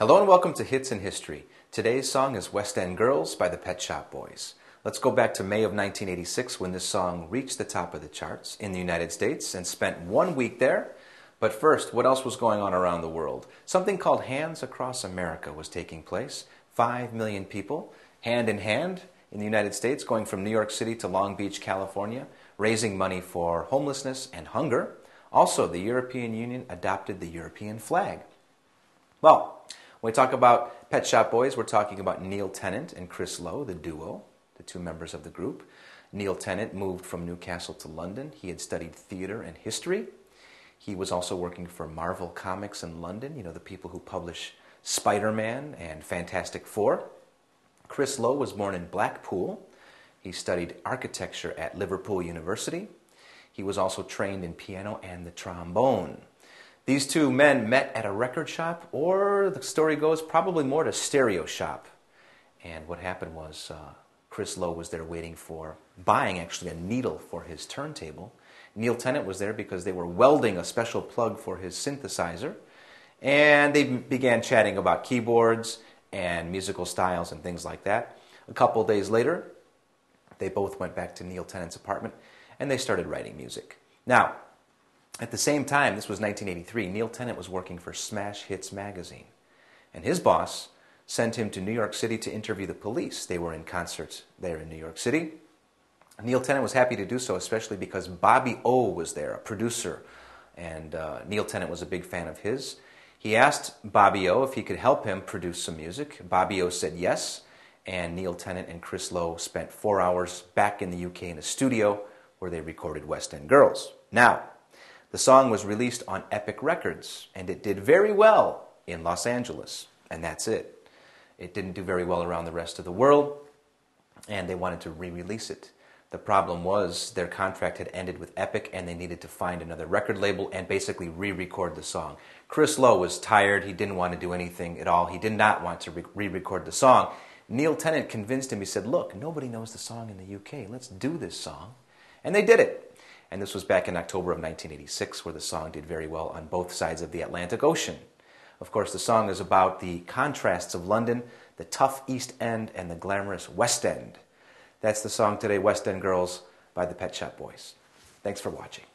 Hello and welcome to Hits in History. Today's song is West End Girls by the Pet Shop Boys. Let's go back to May of 1986 when this song reached the top of the charts in the United States and spent 1 week there. But first, what else was going on around the world? Something called Hands Across America was taking place. 5 million people, hand in hand, in the United States, going from New York City to Long Beach, California, raising money for homelessness and hunger. Also, the European Union adopted the European flag. Well, when we talk about Pet Shop Boys, we're talking about Neil Tennant and Chris Lowe, the duo, the two members of the group. Neil Tennant moved from Newcastle to London. He had studied theater and history. He was also working for Marvel Comics in London, you know, the people who publish Spider-Man and Fantastic Four. Chris Lowe was born in Blackpool. He studied architecture at Liverpool University. He was also trained in piano and the trombone. These two men met at a record shop, or the story goes, probably more to stereo shop. And what happened was Chris Lowe was there buying actually a needle for his turntable. Neil Tennant was there because they were welding a special plug for his synthesizer. And they began chatting about keyboards and musical styles and things like that. A couple days later, they both went back to Neil Tennant's apartment and they started writing music. Now, at the same time, this was 1983, Neil Tennant was working for Smash Hits magazine. And his boss sent him to New York City to interview the Police. They were in concert there in New York City. Neil Tennant was happy to do so, especially because Bobby O was there, a producer, and Neil Tennant was a big fan of his. He asked Bobby O if he could help him produce some music. Bobby O said yes, and Neil Tennant and Chris Lowe spent 4 hours back in the UK in a studio where they recorded West End Girls. Now, the song was released on Epic Records, and it did very well in Los Angeles, and that's it. It didn't do very well around the rest of the world, and they wanted to re-release it. The problem was their contract had ended with Epic, and they needed to find another record label and basically re-record the song. Chris Lowe was tired. He didn't want to do anything at all. He did not want to re-record the song. Neil Tennant convinced him. He said, look, nobody knows the song in the UK. Let's do this song. And they did it. And this was back in October of 1986, where the song did very well on both sides of the Atlantic Ocean. Of course, the song is about the contrasts of London, the tough East End, and the glamorous West End. That's the song today, West End Girls by the Pet Shop Boys. Thanks for watching.